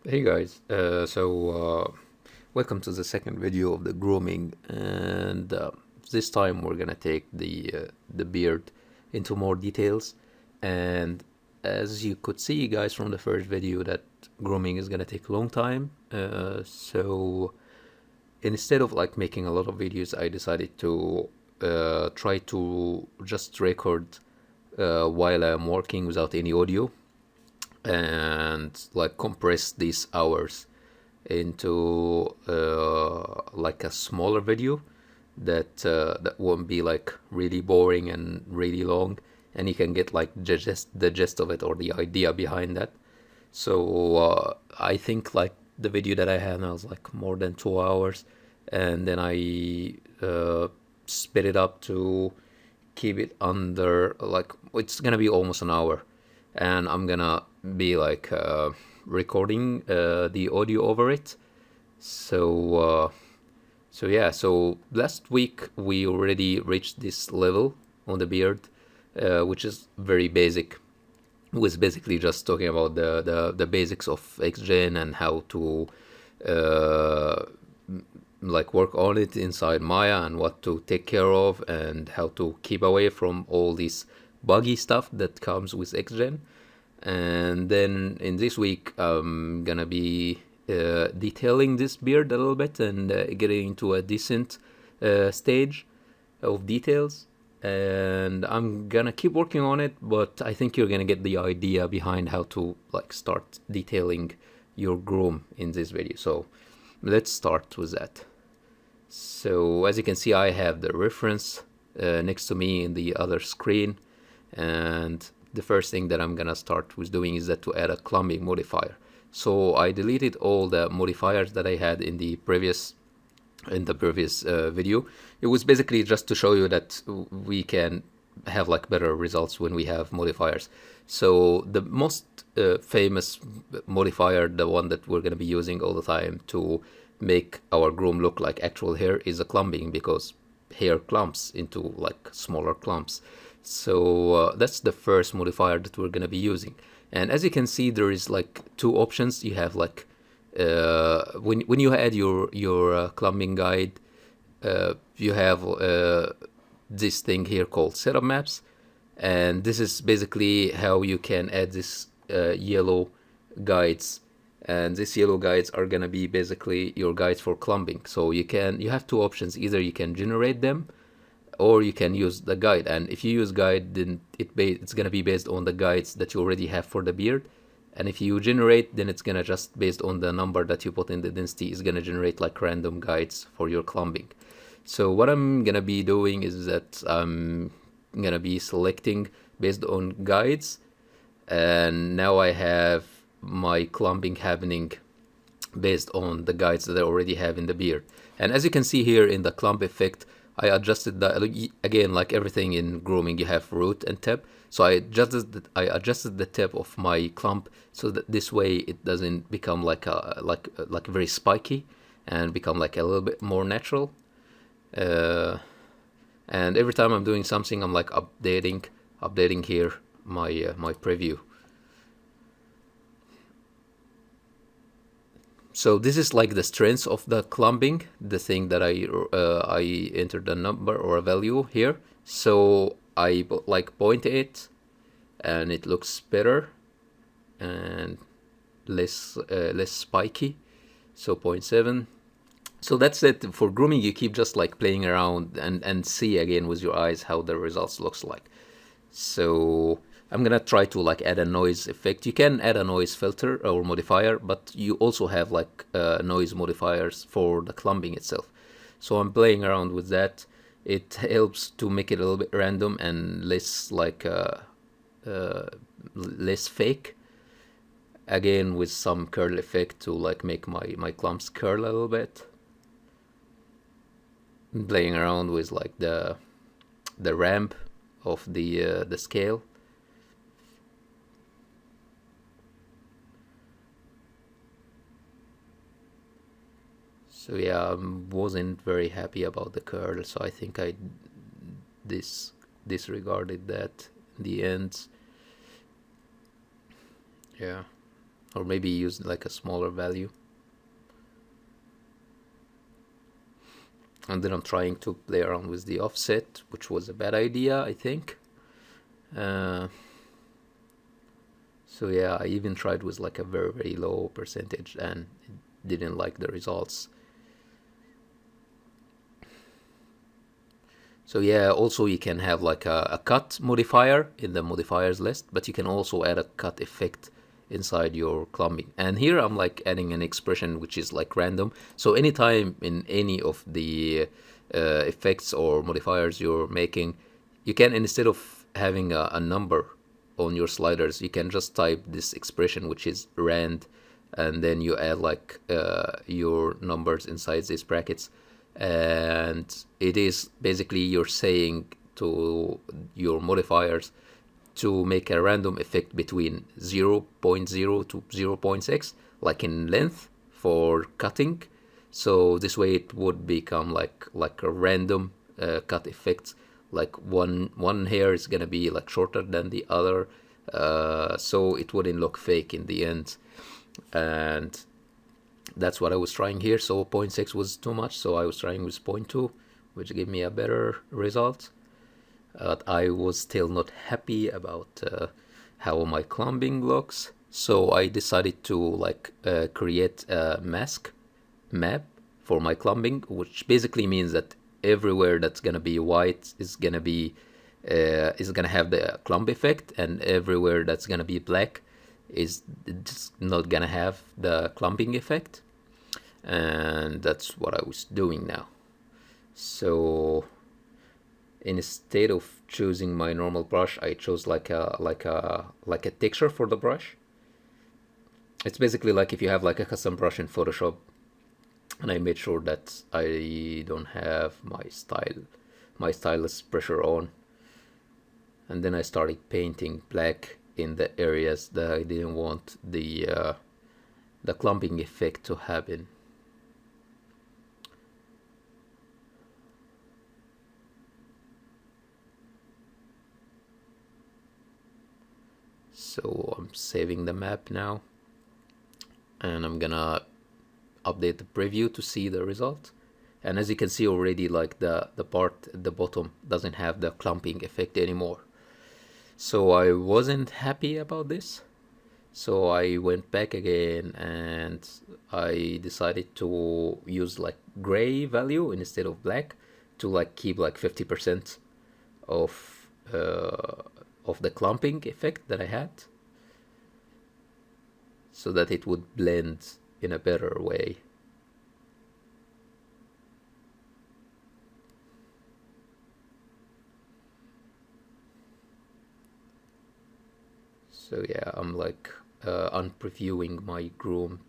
Hey guys, welcome to the second video of the grooming, and this time we're gonna take the beard into more details. And as you could see, guys, from the first video, that grooming is gonna take a long time. So instead of like making a lot of videos, I decided to try to just record while I'm working without any audio and like compress these hours into like a smaller video that won't be like really boring and really long, and you can get like the gist of it or the idea behind that. So I think like the video that I had now is like more than 2 hours, and then I sped it up to keep it under like it's gonna be almost an hour, and I'm gonna be like recording the audio over it. So yeah. So last week we already reached this level on the beard, which is very basic. Was basically just talking about the basics of XGen and how to uh, like work on it inside Maya and what to take care of and how to keep away from all this buggy stuff that comes with XGen. And then in this week, I'm gonna be detailing this beard a little bit and getting into a decent stage of details. And I'm gonna keep working on it, but I think you're gonna get the idea behind how to like start detailing your groom in this video. So let's start with that. So as you can see, I have the reference next to me in the other screen, and the first thing that I'm gonna start with doing is that to add a clumping modifier. So I deleted all the modifiers that I had in the previous video. It was basically just to show you that we can have like better results when we have modifiers. So the most famous modifier, the one that we're going to be using all the time to make our groom look like actual hair, is a clumping, because hair clumps into like smaller clumps. So that's the first modifier that we're going to be using. And as you can see, there is like two options. You have like when you add your clumping guide, you have this thing here called setup maps, and this is basically how you can add this yellow guides. And these yellow guides are gonna be basically your guides for clumping. So you have two options: either you can generate them, or you can use the guide. And if you use guide, then it's gonna be based on the guides that you already have for the beard. And if you generate, then it's gonna just based on the number that you put in the density is gonna generate like random guides for your clumping. So what I'm gonna be doing is that I'm gonna be selecting based on guides, and now I have my clumping happening based on the guides that I already have in the beard. And as you can see here in the clump effect, I adjusted the, again, like everything in grooming, you have root and tip. So I adjusted the tip of my clump so that this way it doesn't become like like very spiky, and become like a little bit more natural. Uh, and every time I'm doing something, I'm like updating here my preview. So this is like the strength of the clumping, the thing that I entered a number or a value here. So I like point it, and it looks better and less spiky. So 0.7. So that's it. For grooming, you keep just like playing around and see again with your eyes how the results looks like. So I'm gonna try to like add a noise effect. You can add a noise filter or modifier, but you also have like noise modifiers for the clumping itself. So I'm playing around with that. It helps to make it a little bit random and less like uh, less fake. Again, with some curl effect to like make my clumps curl a little bit. Playing around with like the ramp of the scale. So yeah, I wasn't very happy about the curl, so I think I disregarded that in the end. Yeah. or maybe use like a smaller value. And then I'm trying to play around with the offset, which was a bad idea, I think. So yeah, I even tried with like a very, very low percentage and didn't like the results. So yeah, also you can have like a cut modifier in the modifiers list, but you can also add a cut effect inside your clumping. And here I'm like adding an expression which is like random. So anytime in any of the effects or modifiers you're making, you can, instead of having a number on your sliders, you can just type this expression which is rand, and then you add like your numbers inside these brackets, and it is basically you're saying to your modifiers to make a random effect between 0.0 to 0.6, like in length for cutting. So this way it would become like a random cut effect, like one hair is gonna be like shorter than the other, so it wouldn't look fake in the end. And that's what I was trying here. So 0.6 was too much, so I was trying with 0.2, which gave me a better result. But I was still not happy about how my clumping looks. So I decided to like create a mask map for my clumping, which basically means that everywhere that's gonna be white is gonna have the clump effect, and everywhere that's gonna be black is just not gonna have the clumping effect. And that's what I was doing now. So instead of choosing my normal brush, I chose like a texture for the brush. It's basically like if you have like a custom brush in Photoshop, and I made sure that I don't have my stylus pressure on. And then I started painting black in the areas that I didn't want the clumping effect to happen. So I'm saving the map now, and I'm gonna update the preview to see the result. And as you can see already, like the part at the bottom doesn't have the clumping effect anymore. So I wasn't happy about this. So I went back again and I decided to use like gray value instead of black, to like keep like 50% of the clumping effect that I had, so that it would blend in a better way. So yeah, I'm like unpreviewing my groom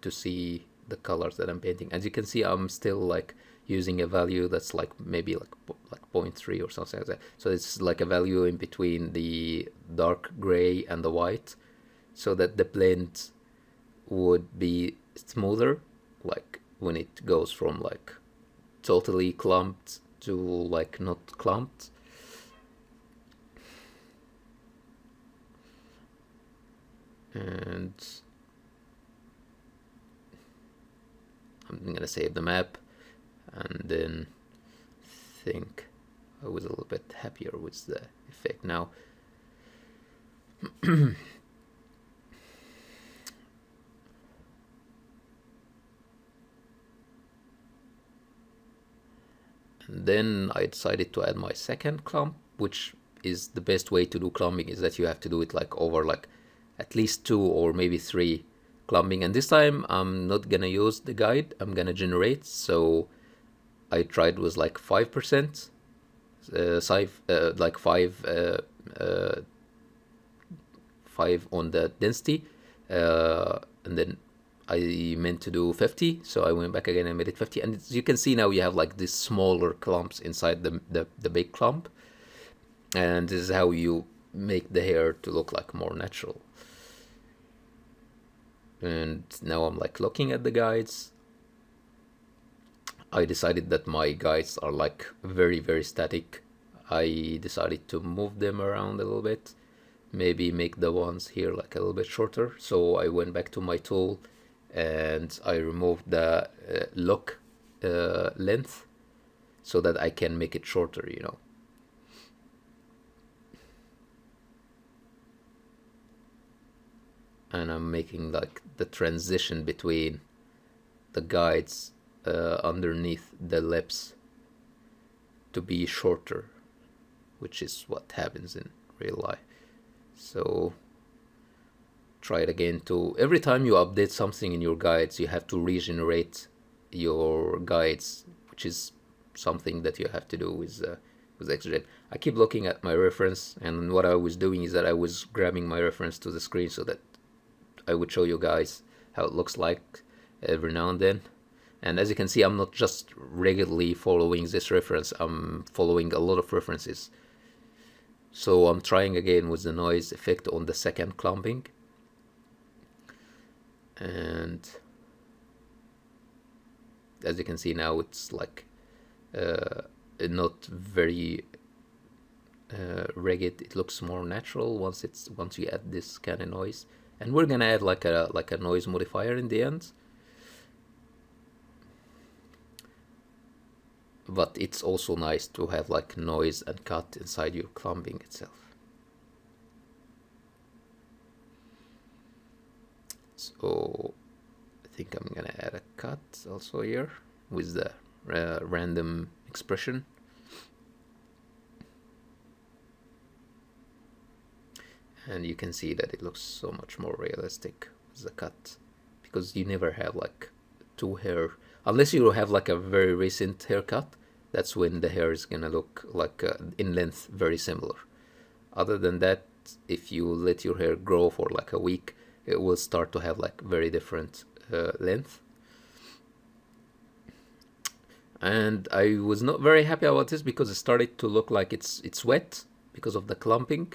to see the colors that I'm painting. As you can see, I'm still like using a value that's like maybe like 0.3 or something like that. So it's like a value in between the dark gray and the white, so that the blend would be smoother, like when it goes from like totally clumped to like not clumped. And I'm gonna save the map and then think I was a little bit happier with the effect now. And then I decided to add my second clump, which is the best way to do clumping, is that you have to do it like over like at least 2 or maybe 3 clumping. And this time I'm not gonna use the guide, I'm gonna generate. So I tried with like 5%, like 5 on the density, and then I meant to do 50, so I went back again and made it 50. And as you can see now, you have like these smaller clumps inside the big clump, and this is how you make the hair to look like more natural. And now I'm like looking at the guides. I decided that my guides are like very, very static. I decided to move them around a little bit, maybe make the ones here like a little bit shorter. So I went back to my tool and I removed the lock length so that I can make it shorter, you know. And I'm making like the transition between the guides underneath the lips to be shorter, which is what happens in real life. So try it again. To every time you update something in your guides, you have to regenerate your guides, which is something that you have to do with XGen. I keep looking at my reference, and what I was doing is that I was grabbing my reference to the screen so that I would show you guys how it looks like every now and then. And as you can see, I'm not just regularly following this reference, I'm following a lot of references. So I'm trying again with the noise effect on the second clumping. And as you can see now, it's like not very rigid. It looks more natural once you add this kind of noise. And we're gonna add like a noise modifier in the end. But it's also nice to have like noise and cut inside your clumping itself. So I think I'm gonna add a cut also here with the random expression. And you can see that it looks so much more realistic with the cut, because you never have like two hair, unless you have like a very recent haircut. That's when the hair is gonna look like in length very similar. Other than that, if you let your hair grow for like a week, it will start to have like very different length. And I was not very happy about this because it started to look like it's wet because of the clumping.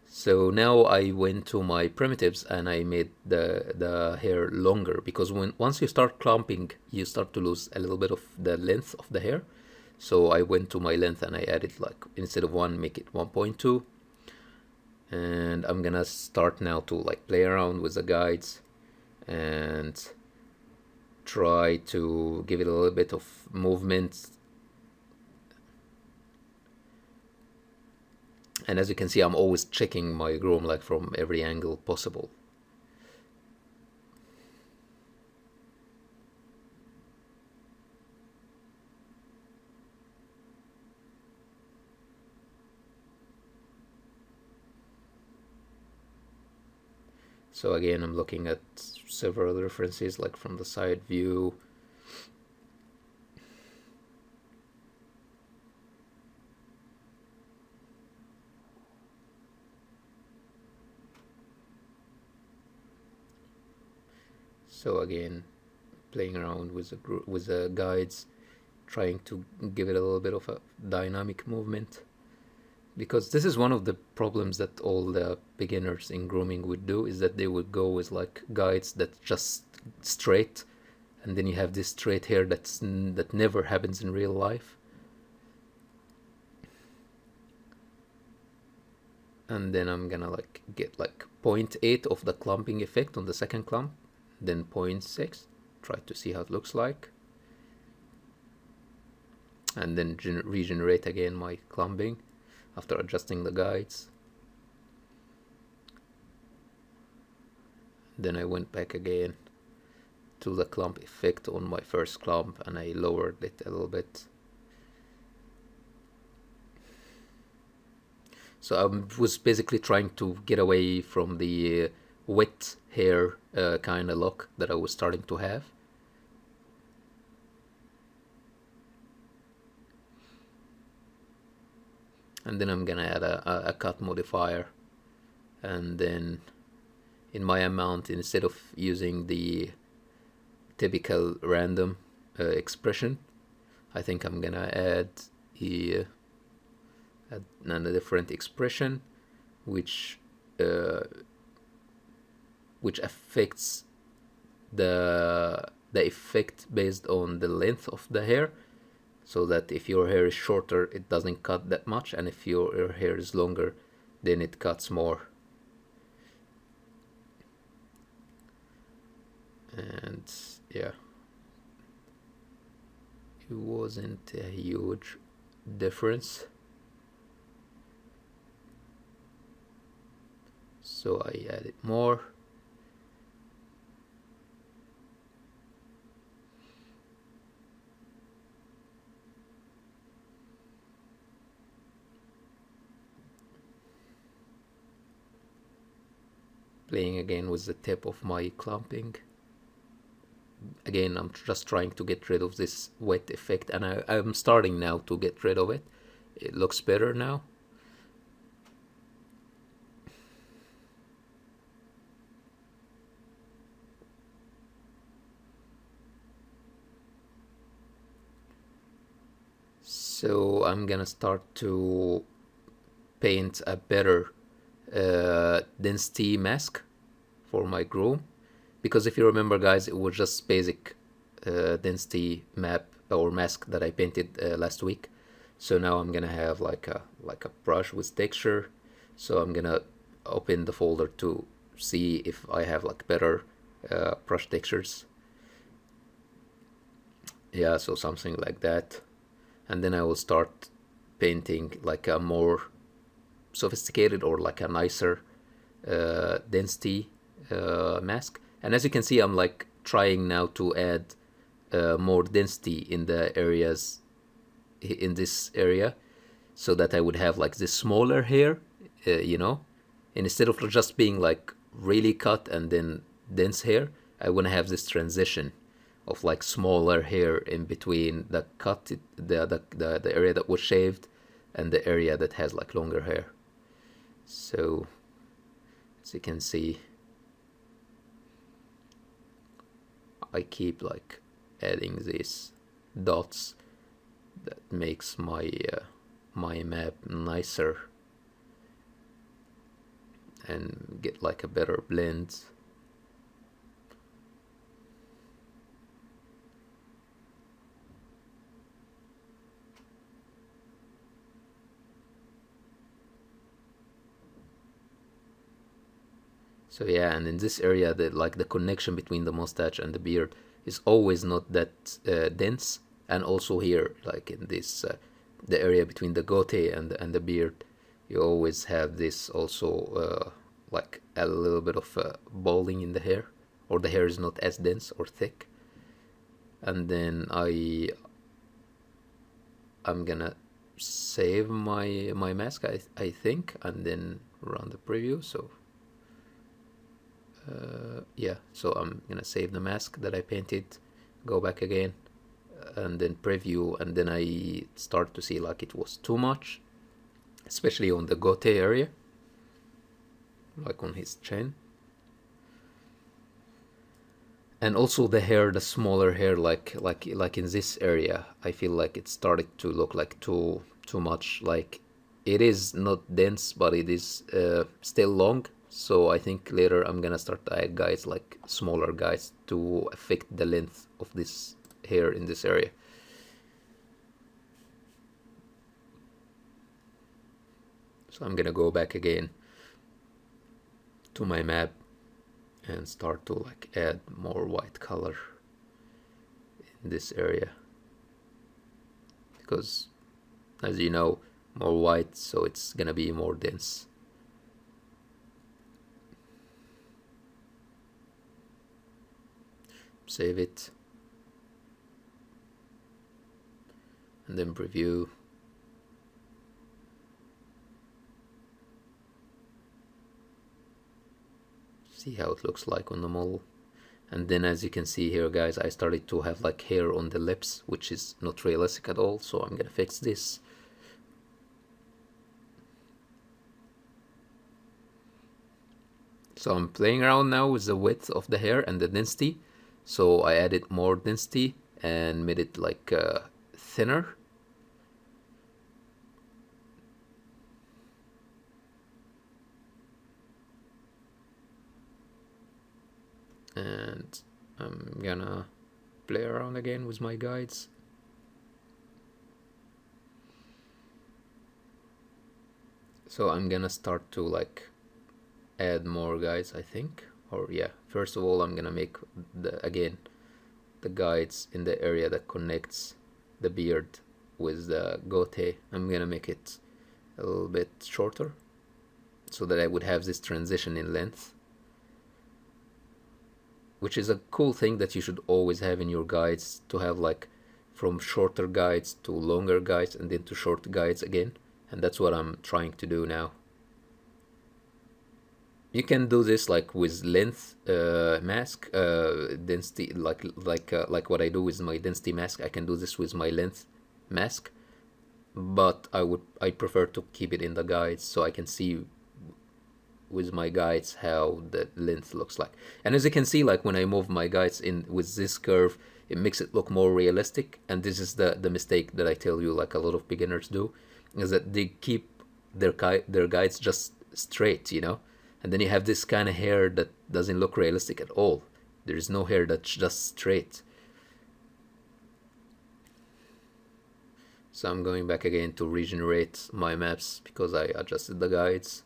So now I went to my primitives and I made the hair longer, because once you start clumping, you start to lose a little bit of the length of the hair. So I went to my length and I added, like, instead of 1, make it 1.2. And I'm gonna start now to like play around with the guides and try to give it a little bit of movement. And as you can see, I'm always checking my groom like from every angle possible. So again, I'm looking at several references like from the side view. So again, playing around with the guides, trying to give it a little bit of a dynamic movement, because this is one of the problems that all the beginners in grooming would do, is that they would go with like guides that just straight, and then you have this straight hair that never happens in real life. And then I'm gonna like get like 0.8 of the clumping effect on the second clump, then 0.6, try to see how it looks like, and then regenerate again my clumping after adjusting the guides. Then I went back again to the clump effect on my first clump and I lowered it a little bit. So I was basically trying to get away from the wet hair kind of look that I was starting to have. And then I'm gonna add a cut modifier, and then in my amount, instead of using the typical random expression, I think I'm gonna add another different expression which affects the effect based on the length of the hair, so that if your hair is shorter, it doesn't cut that much, and if your hair is longer, then it cuts more. And yeah, it wasn't a huge difference, so I added more. Playing again with the tip of my clumping. Again, I'm just trying to get rid of this wet effect, and I'm starting now to get rid of it. It looks better now. So I'm gonna start to paint a better density mask for my groom, because if you remember, guys, it was just basic density map or mask that I painted last week. So now I'm gonna have like a brush with texture. So I'm gonna open the folder to see if I have like better brush textures. Yeah, so something like that. And then I will start painting like a more sophisticated or like a nicer density mask. And as you can see, I'm like trying now to add more density in the areas in this area, so that I would have like this smaller hair, you know, and instead of just being like really cut and then dense hair, I want to have this transition of like smaller hair in between the cut, the area that was shaved and the area that has like longer hair. So as you can see, I keep like adding these dots that makes my my map nicer and get like a better blend. So yeah, and in this area, the connection between the mustache and the beard is always not that dense, and also here, like in this the area between the goatee and the beard, you always have this also like a little bit of balding in the hair, or the hair is not as dense or thick. And then I'm gonna save my mask, I think, and then run the preview. So yeah, so I'm gonna save the mask that I painted, go back again, and then preview, and then I start to see like it was too much, especially on the goatee area, like on his chin. And also the hair, the smaller hair, like in this area, I feel like it started to look like too much. Like it is not dense, but it is still long. So I think later I'm gonna start to add guys, like smaller guys, to affect the length of this hair in this area. So I'm gonna go back again to my map and start to like add more white color in this area, because as you know, more white, so it's gonna be more dense. Save it and then preview. See how it looks like on the model. And then as you can see here, guys, I started to have like hair on the lips, which is not realistic at all, so I'm gonna fix this. So I'm playing around now with the width of the hair and the density. So I added more density and made it like thinner. And I'm gonna play around again with my guides. So I'm gonna start to like add more guides, I think. Or yeah, first of all I'm gonna make the guides in the area that connects the beard with the goatee. I'm gonna make it a little bit shorter so that I would have this transition in length, which is a cool thing that you should always have in your guides, to have like from shorter guides to longer guides and then to short guides again. And that's what I'm trying to do now. You can do this like with length mask, density, like what I do with my density mask. I can do this with my length mask, but I prefer to keep it in the guides so I can see with my guides how the length looks like. And as you can see, like when I move my guides in with this curve, it makes it look more realistic. And this is the mistake that I tell you like a lot of beginners do, is that they keep their guides just straight, you know, and then you have this kind of hair that doesn't look realistic at all. There is no hair that's just straight. So I'm going back again to regenerate my maps because I adjusted the guides.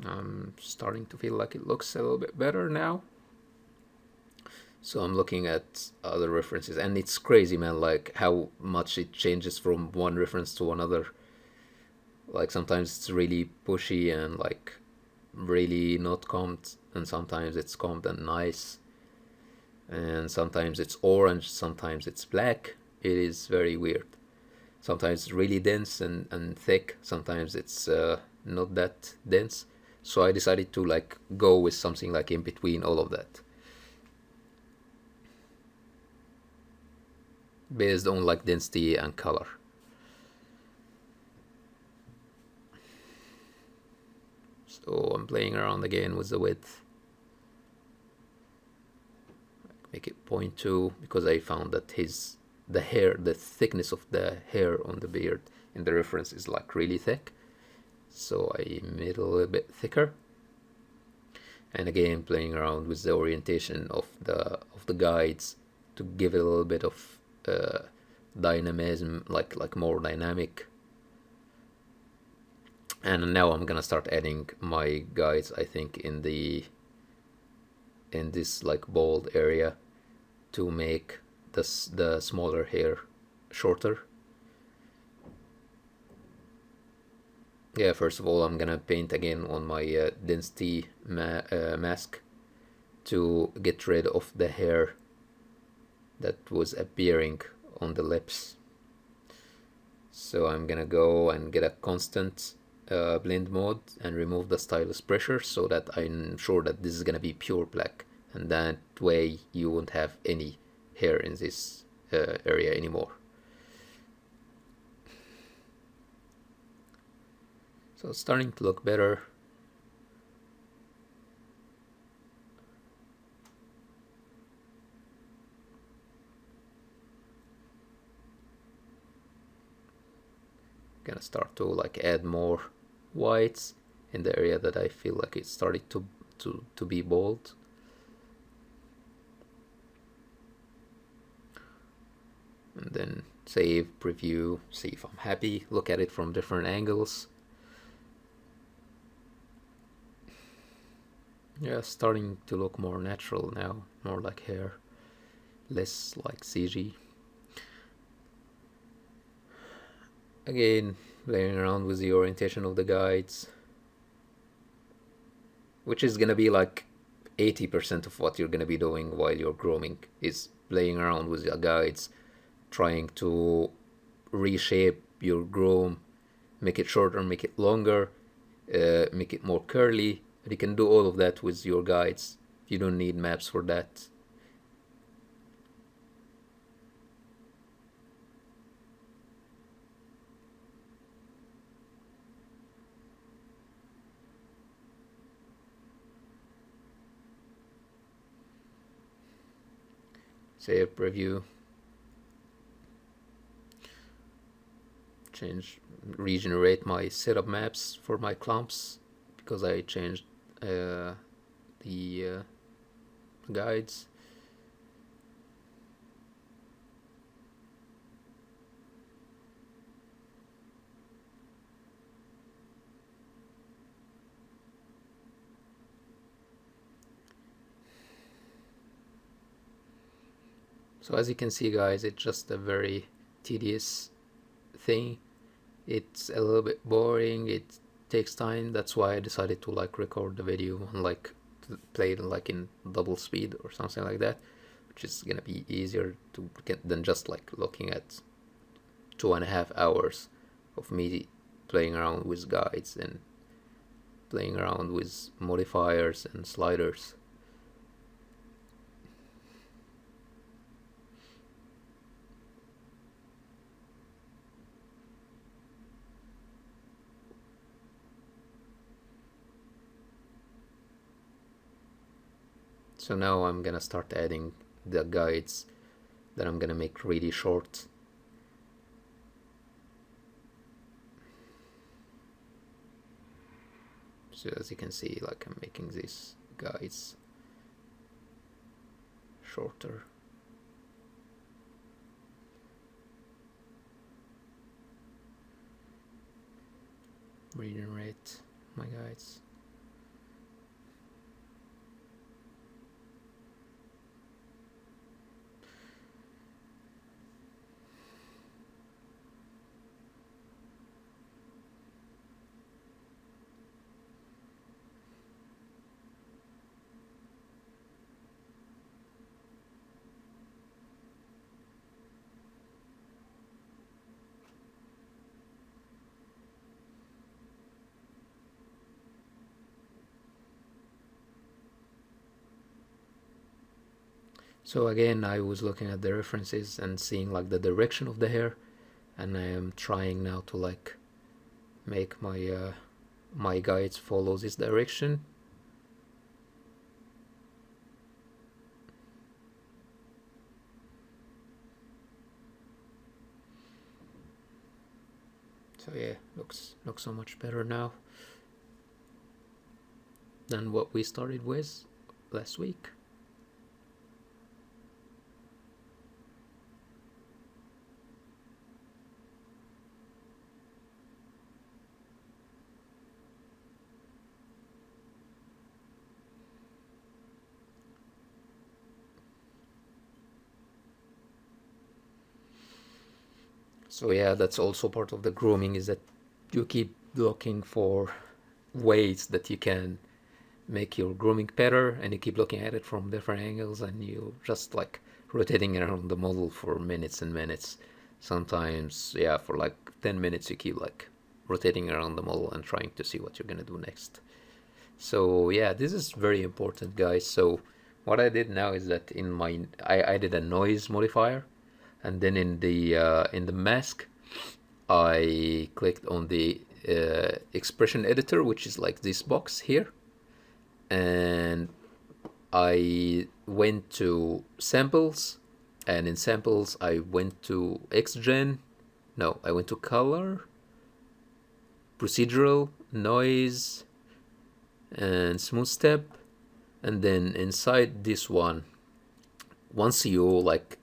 I'm starting to feel like it looks a little bit better now. So I'm looking at other references, and it's crazy, man, like how much it changes from one reference to another. Like sometimes it's really pushy and like really not combed, and sometimes it's combed and nice, and sometimes it's orange, sometimes it's black. It is very weird. Sometimes it's really dense and thick, sometimes it's not that dense. So I decided to like go with something like in between all of that, based on like density and color. So I'm playing around again with the width. Make it 0.2 because I found that the thickness of the hair on the beard in the reference is like really thick. So I made it a little bit thicker. And again, playing around with the orientation of the guides to give it a little bit of dynamism, like more dynamic. And now I'm gonna start adding my guides, I think, in this like bold area to make the smaller hair shorter. Yeah, first of all, I'm gonna paint again on my density mask to get rid of the hair that was appearing on the lips. So I'm gonna go and get a constant blend mode and remove the stylus pressure so that I'm sure that this is gonna be pure black, and that way you won't have any hair in this area anymore. So it's starting to look better. Gonna start to like add more whites in the area that I feel like it started to be bold. And then save, preview, see if I'm happy, look at it from different angles. Yeah, starting to look more natural now, more like hair, less like CG. Again, playing around with the orientation of the guides, which is gonna be like 80% of what you're gonna be doing while you're grooming, is playing around with the guides, trying to reshape your groom, make it shorter, make it longer, make it more curly. But you can do all of that with your guides. You don't need maps for that. Save, preview, regenerate my setup maps for my clumps because I changed the guides. So as you can see, guys, it's just a very tedious thing. It's a little bit boring. It takes time. That's why I decided to like record the video and like play it like in double speed or something like that, which is gonna be easier to get than just like looking at 2.5 hours of me playing around with guides and playing around with modifiers and sliders. So now I'm gonna start adding the guides that I'm gonna make really short. So as you can see, like I'm making these guides shorter. Regenerate my guides. So again, I was looking at the references and seeing like the direction of the hair, and I am trying now to like make my my guides follow this direction. So yeah, looks so much better now than what we started with last week. So yeah, that's also part of the grooming, is that you keep looking for ways that you can make your grooming better, and you keep looking at it from different angles, and you just like rotating around the model for minutes and minutes. Sometimes, yeah, for like 10 minutes you keep like rotating around the model and trying to see what you're gonna do next. So yeah, this is very important, guys. So what I did now is that in my I did a noise modifier, and then in the mask I clicked on the expression editor, which is like this box here, and I went to samples, and in samples I went to XGen. No, I went to color, procedural, noise, and smooth step, and then inside this one, once you like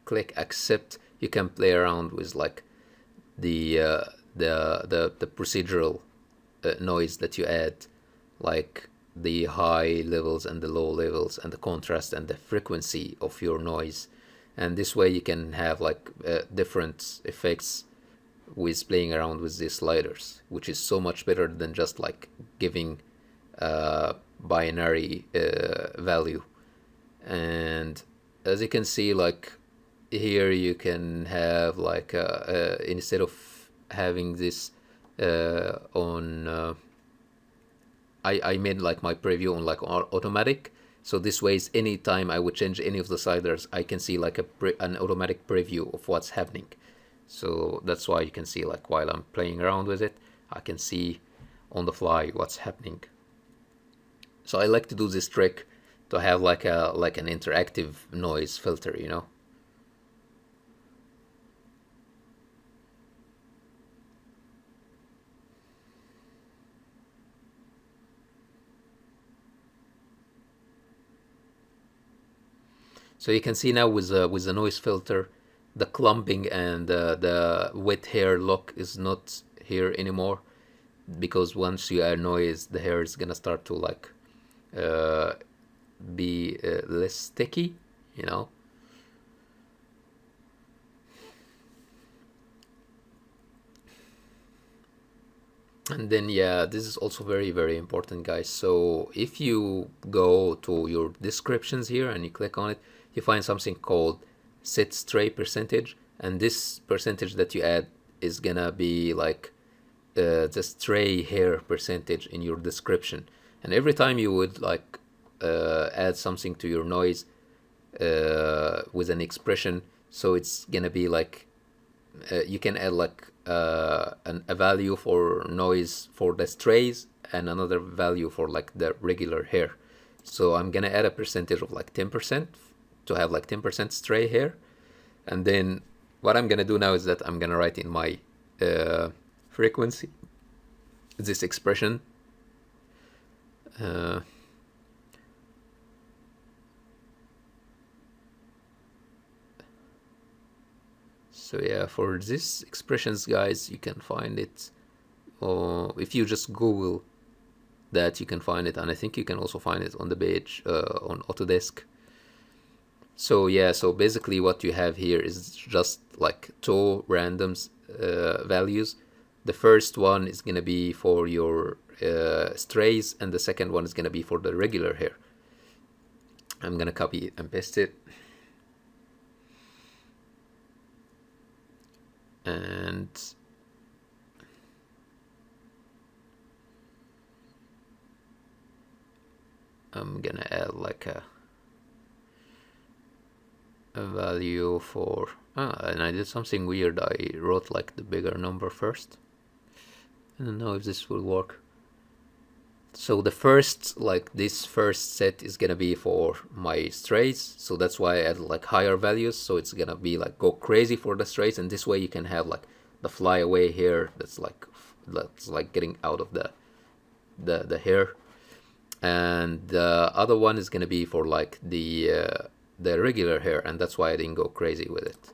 click accept, you can play around with like the the procedural noise that you add, like the high levels and the low levels and the contrast and the frequency of your noise. And this way you can have like different effects with playing around with these sliders, which is so much better than just like giving binary value. And as you can see, like here you can have like instead of having this on I made like my preview on like automatic. So this way, anytime I would change any of the sliders, I can see like an automatic preview of what's happening. So that's why you can see like while I'm playing around with it, I can see on the fly what's happening. So I like to do this trick to have like an interactive noise filter, you know. So you can see now with the noise filter, the clumping and the wet hair look is not here anymore, because once you add noise, the hair is gonna start to like be less sticky, you know. And then yeah, this is also very very important, guys. So if you go to your descriptions here and you click on it, you find something called set stray percentage, and this percentage that you add is gonna be like the stray hair percentage in your description. And every time you would like add something to your noise with an expression, so it's gonna be like you can add like a value for noise for the strays and another value for like the regular hair. So I'm gonna add a percentage of like 10% to have like 10% stray hair. And then what I'm gonna do now is that I'm gonna write in my frequency this expression. So yeah, for this expressions, guys, you can find it, or if you just Google that, you can find it, and I think you can also find it on the page on Autodesk. So yeah, so basically what you have here is just like two random values. The first one is gonna be for your strays, and the second one is gonna be for the regular hair. I'm gonna copy and paste it. And I'm gonna add like a value for and I did something weird. I wrote like the bigger number first. I don't know if this will work. So the first, like this first set is gonna be for my strays, so that's why I add like higher values, so it's gonna be like go crazy for the strays, and this way you can have like the flyaway hair that's like getting out of the hair. And the other one is gonna be for like the regular hair, and that's why I didn't go crazy with it.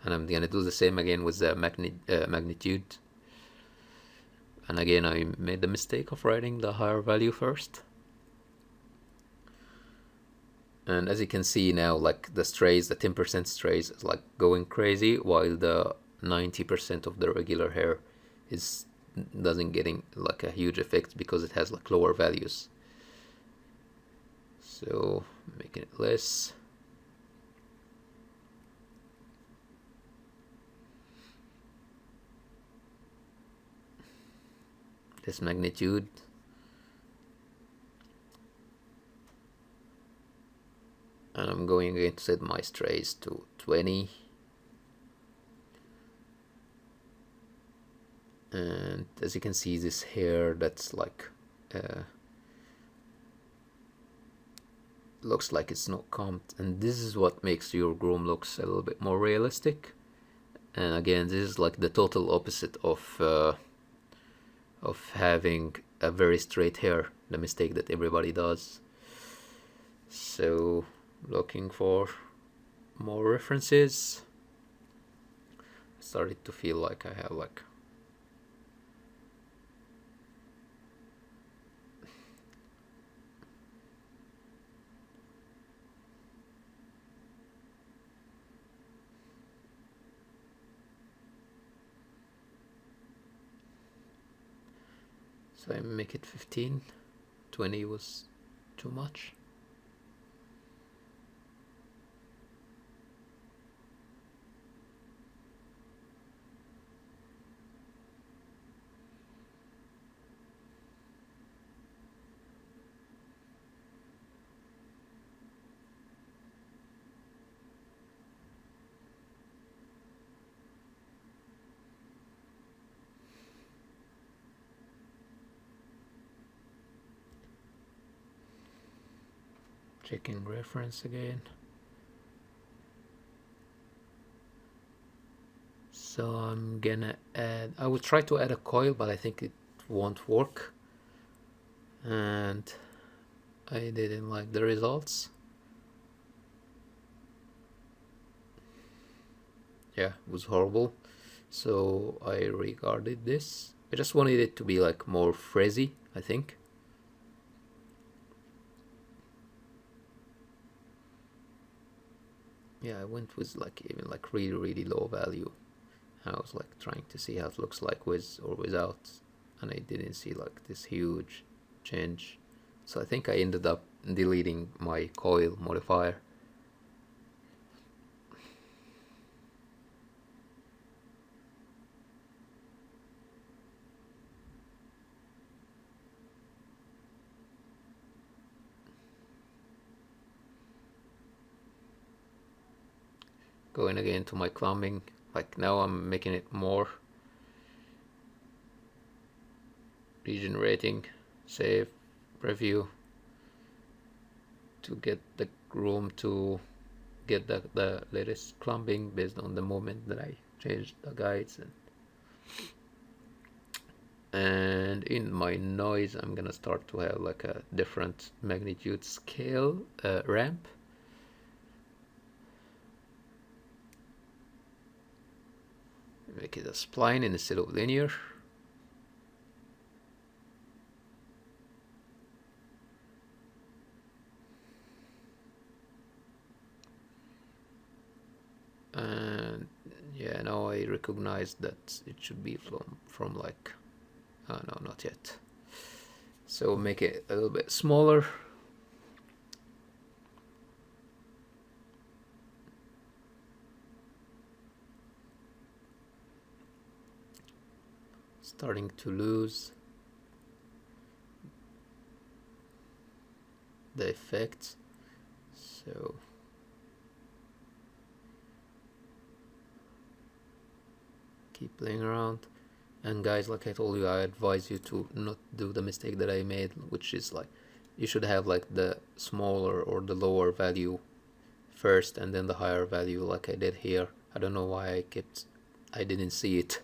And I'm gonna do the same again with the magnitude. And again, I made the mistake of writing the higher value first. And as you can see now, like the strays, the 10% strays is like going crazy, while the 90% of the regular hair doesn't getting like a huge effect because it has like lower values. So making it less. This magnitude. And I'm going to set my strays to 20. And as you can see, this hair that's like looks like it's not combed, and this is what makes your groom looks a little bit more realistic. And again, this is like the total opposite of having a very straight hair, the mistake that everybody does. So looking for more references, I started to feel like I have like so I make it 15. 20 was too much. Checking reference again. So I'm gonna add, I will try to add a coil, but I think it won't work. And I didn't like the results. yeah, was horrible. So I regarded this. I just wanted it to be like more frizzy, I think. Yeah, I went with like even like really low value. I was like trying to see how it looks like with or without, and I didn't see like this huge change. So I think I ended up deleting my coil modifier. Going again to my clumping, like now I'm making it more regenerating, save, preview, to get the room to get the latest clumping based on the moment that I changed the guides. And in my noise I'm gonna start to have like a different magnitude scale ramp. Make it a spline instead of linear. And yeah, now I recognize that it should be from like, oh no, not yet. So make it a little bit smaller. Starting to lose the effect. So keep playing around. And guys, like I told you, I advise you to not do the mistake that I made, which is like you should have like the smaller or the lower value first and then the higher value like I did here. I don't know why I didn't see it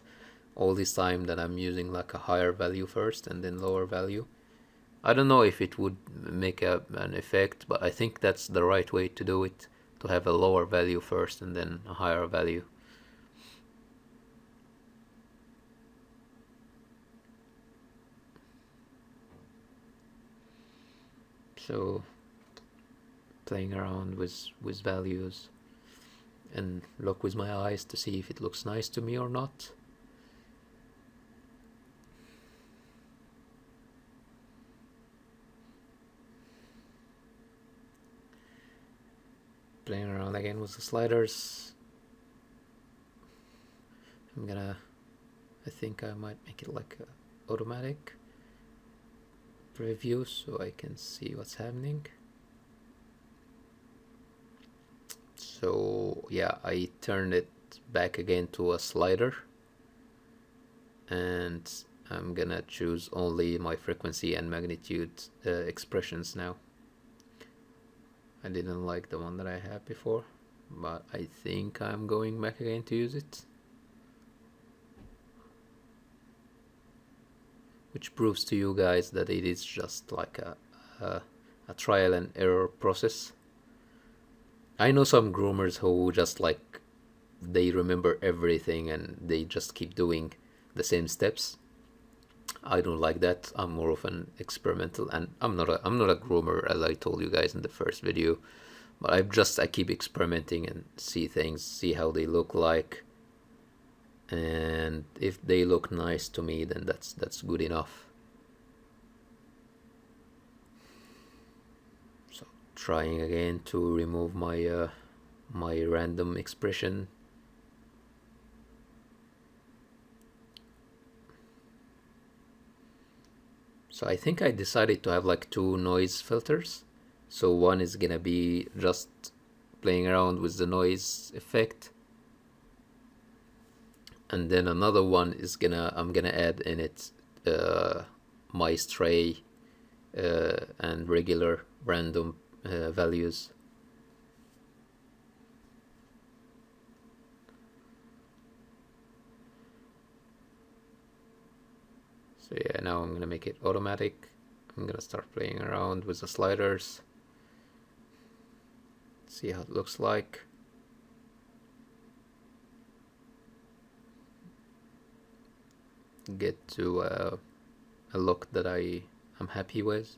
all this time that I'm using like a higher value first and then lower value. I don't know if it would make an effect, but I think that's the right way to do it, to have a lower value first and then a higher value. So playing around with values and look with my eyes to see if it looks nice to me or not. Playing around again with the sliders. I think I might make it like a automatic preview so I can see what's happening. So yeah, I turned it back again to a slider, and I'm gonna choose only my frequency and magnitude expressions now. I didn't like the one that I had before, but I think I'm going back again to use it, which proves to you guys that it is just like a trial and error process. I know some groomers who just like they remember everything and they just keep doing the same steps. I don't like that. I'm more of an experimental, and I'm not a groomer, as I told you guys in the first video, but I keep experimenting and see things, see how they look like, and if they look nice to me, then that's good enough. So trying again to remove my my random expression. So I think I decided to have like two noise filters. So one is gonna be just playing around with the noise effect, and then another one is I'm gonna add in it my stray and regular random values. So yeah, now I'm gonna make it automatic. I'm gonna start playing around with the sliders, see how it looks like. get to a look that I'm happy with.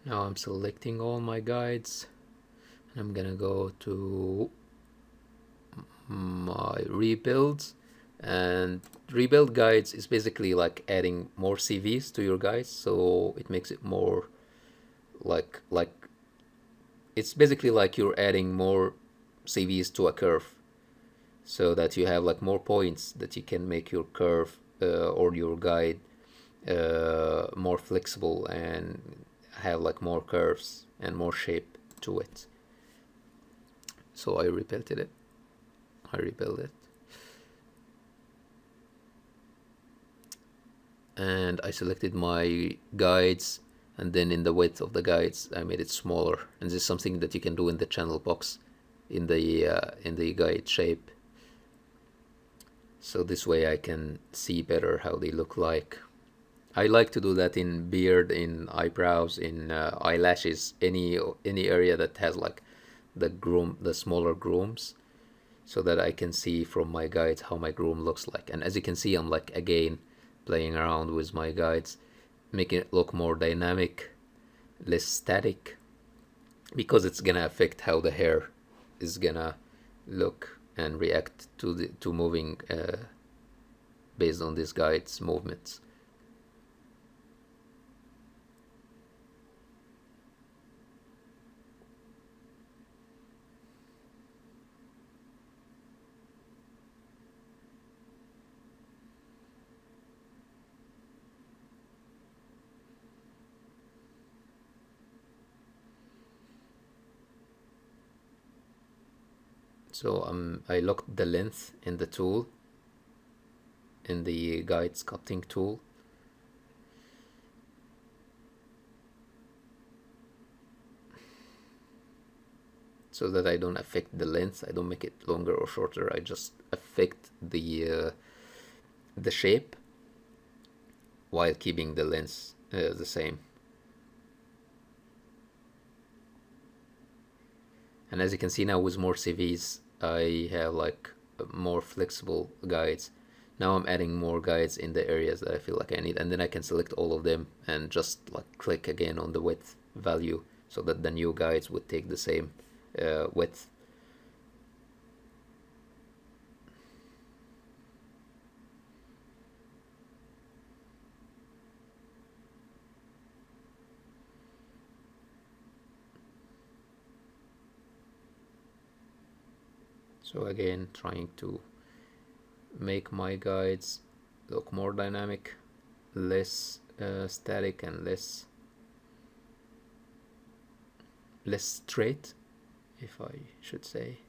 Now I'm selecting all my guides, and I'm gonna go to my rebuilds, and rebuild guides is basically like adding more CVs to your guides, so it makes it more like it's basically like you're adding more CVs to a curve, so that you have like more points that you can make your curve or your guide more flexible and have like more curves and more shape to it. So I rebuilt it. And I selected my guides, and then in the width of the guides I made it smaller, and this is something that you can do in the channel box in the guide shape, so this way I can see better how they look like. I like to do that in beard, in eyebrows, in eyelashes, any area that has like the smaller grooms, so that I can see from my guides how my groom looks like. And as you can see, I'm like again playing around with my guides, making it look more dynamic, less static, because it's gonna affect how the hair is gonna look and react to moving based on this guide's movements. So I locked the length in the tool, in the guide sculpting tool. So that I don't affect the length, I don't make it longer or shorter, I just affect the shape while keeping the length the same. And as you can see now, with more CVs, I have like more flexible guides. Now I'm adding more guides in the areas that I feel like I need, and then I can select all of them and just like click again on the width value, so that the new guides would take the same width. So again, trying to make my guides look more dynamic, less static, and less straight, if I should say.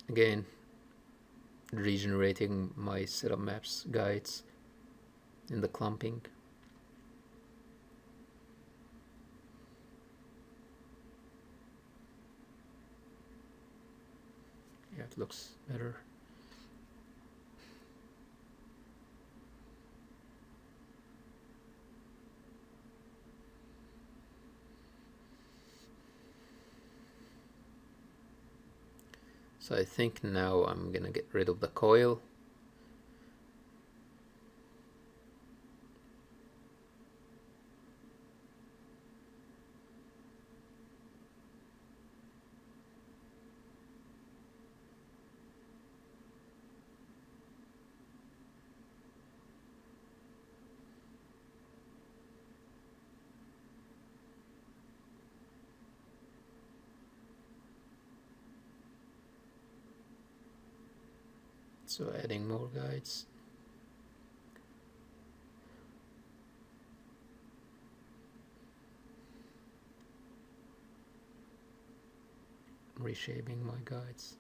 Again, regenerating my setup maps guides in the clumping. Yeah, it looks better. So I think now I'm gonna get rid of the coil. So adding more guides. reshaping my guides.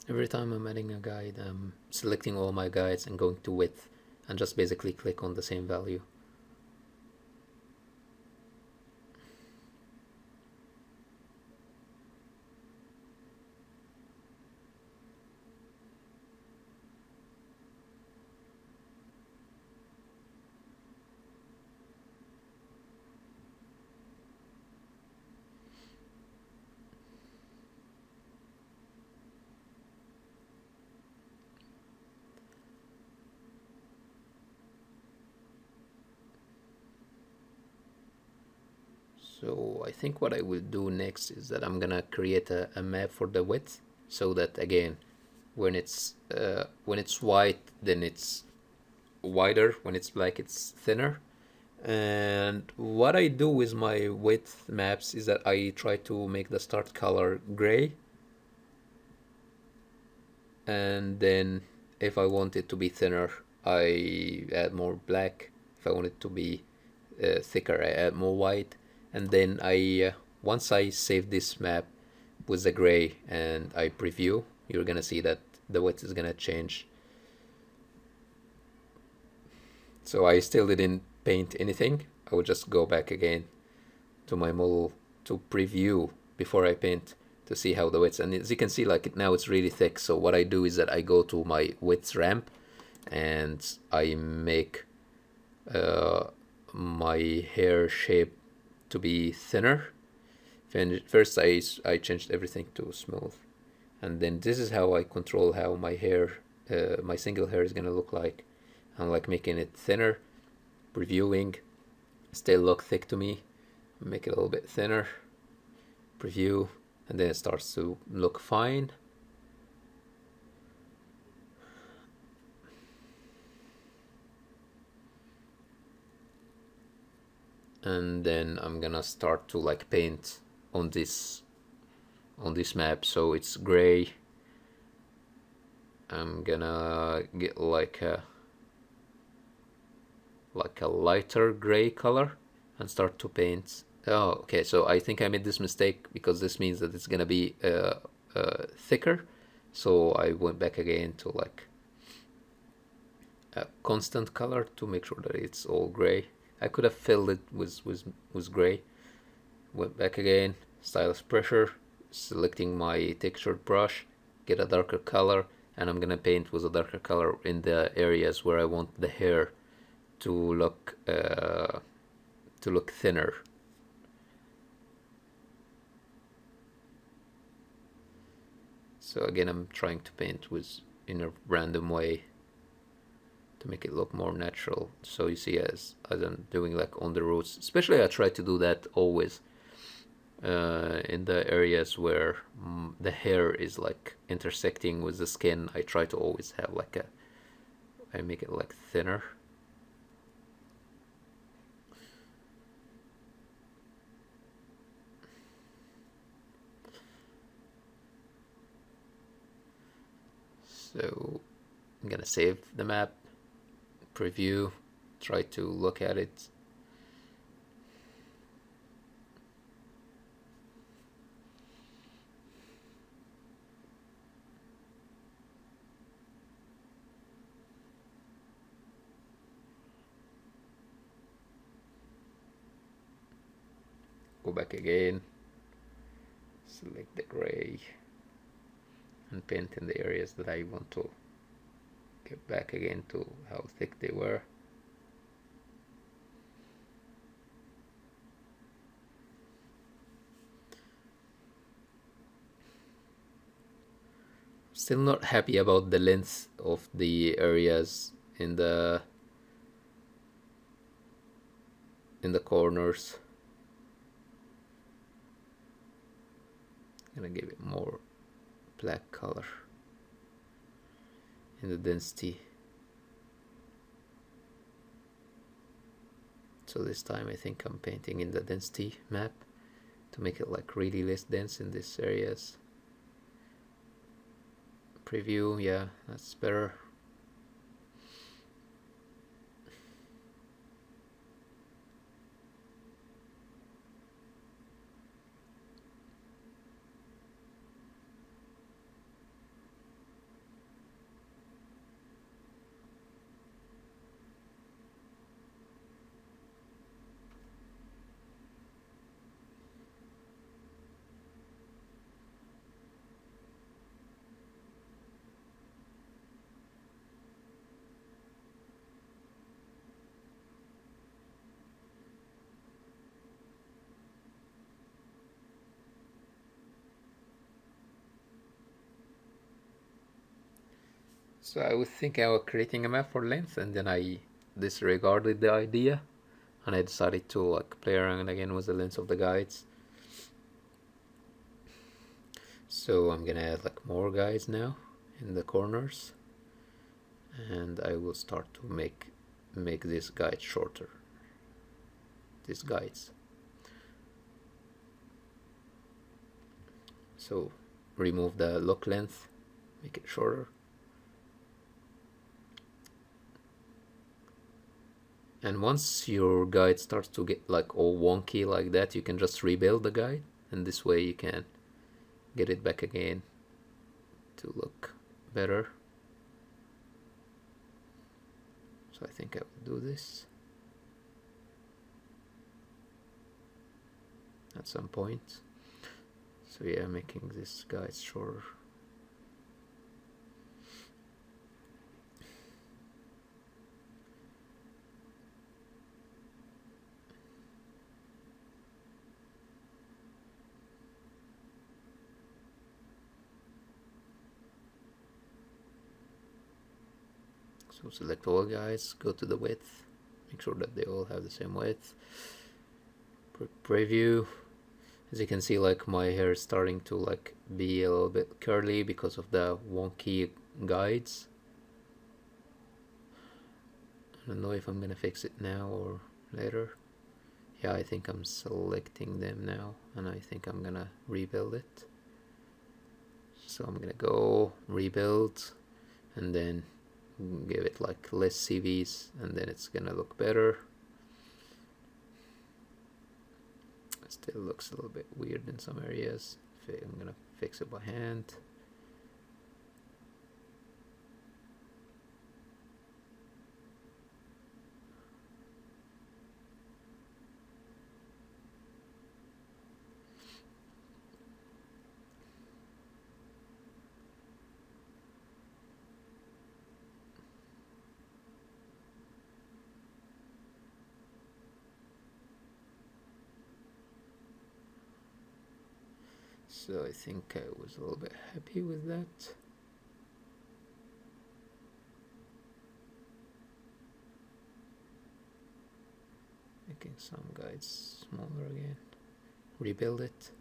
Every time I'm adding a guide, I'm selecting all my guides and going to width and just basically click on the same value. So I think what I will do next is that I'm gonna create a map for the width, so that again, when it's white, then it's wider. When it's black, it's thinner. And what I do with my width maps is that I try to make the start color gray, and then if I want it to be thinner, I add more black. If I want it to be thicker, I add more white. And then I once I save this map with the gray and I preview, you're gonna see that the width is gonna change. So I still didn't paint anything. I will just go back again to my model to preview before I paint to see how the width. And as you can see, like now it's really thick. So what I do is that I go to my width ramp and I make my hair shape to be thinner. First I changed everything to smooth, and then this is how I control how my hair, my single hair is gonna look like. I'm like making it thinner, previewing, still look thick to me, make it a little bit thinner, preview, and then it starts to look fine. And then I'm gonna start to like paint on this map, so it's gray. I'm gonna get like a lighter gray color and start to paint. Oh, okay, so I think I made this mistake because this means that it's gonna be thicker. So I went back again to like a constant color to make sure that it's all gray. I could have filled it with gray. Went back again, stylus pressure, selecting my textured brush, get a darker color, and I'm gonna paint with a darker color in the areas where I want the hair to look thinner. So again, I'm trying to paint in a random way to make it look more natural. So you see, as I'm doing like on the roots, especially I try to do that always in the areas where the hair is like intersecting with the skin. I try to always have like I make it like thinner. So I'm gonna save the map, preview, try to look at it. Go back again, select the gray, and paint in the areas that I want to get back again to how thick they were. Still not happy about the length of the areas in the corners. gonna give it more black color in the density. So this time I think I'm painting in the density map to make it like really less dense in these areas. Preview, yeah, that's better. So I was thinking I was creating a map for length, and then I disregarded the idea, and I decided to like play around again with the length of the guides. So I'm gonna add like more guides now in the corners, and I will start to make this guide shorter. These guides. So remove the lock length, make it shorter. And once your guide starts to get like all wonky like that, you can just rebuild the guide, and this way you can get it back again to look better. So I think I will do this at some point. So yeah, making this guide shorter. So select all guides, go to the width, make sure that they all have the same width. Preview. As you can see, like my hair is starting to like be a little bit curly because of the wonky guides. I don't know if I'm gonna fix it now or later. Yeah, I think I'm selecting them now, and I think I'm gonna rebuild it. So I'm gonna go rebuild, and then give it like less CVs, and then it's gonna look better. It still looks a little bit weird in some areas. I'm gonna fix it by hand. So I think I was a little bit happy with that. Making some guides smaller again. Rebuild it.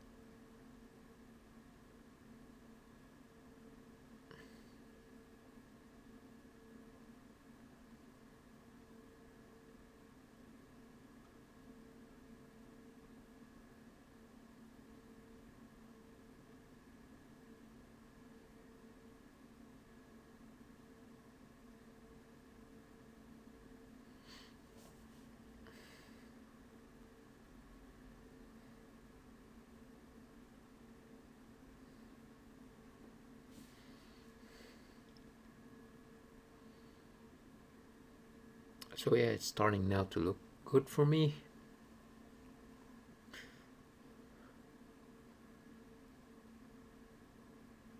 So yeah, it's starting now to look good for me.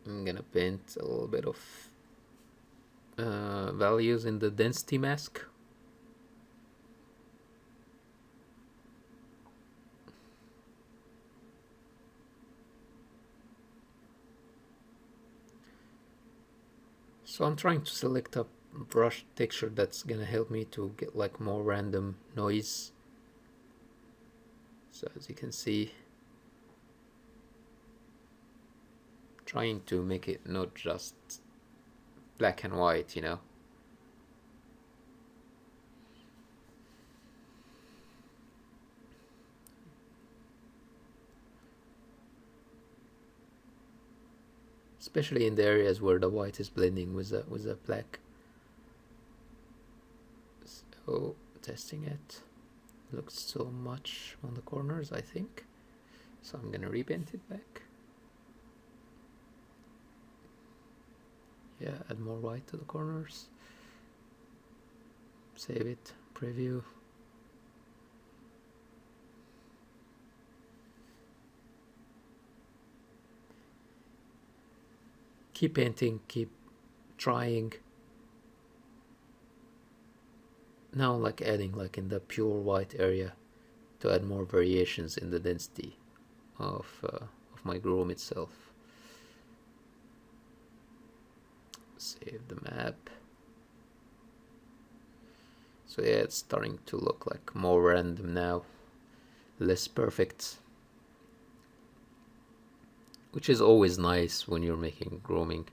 I'm gonna paint a little bit of values in the density mask. So I'm trying to select a brush texture that's gonna help me to get like more random noise. So as you can see, trying to make it not just black and white, you know. Especially in the areas where the white is blending with the black. So testing it. Looks so much on the corners, I think. So I'm gonna repaint it back. Yeah, add more white to the corners. Save it, preview. Keep painting, keep trying. Now I'm like adding like in the pure white area to add more variations in the density of my groom itself. Save the map. So yeah, it's starting to look like more random now, less perfect, which is always nice when you're making grooming.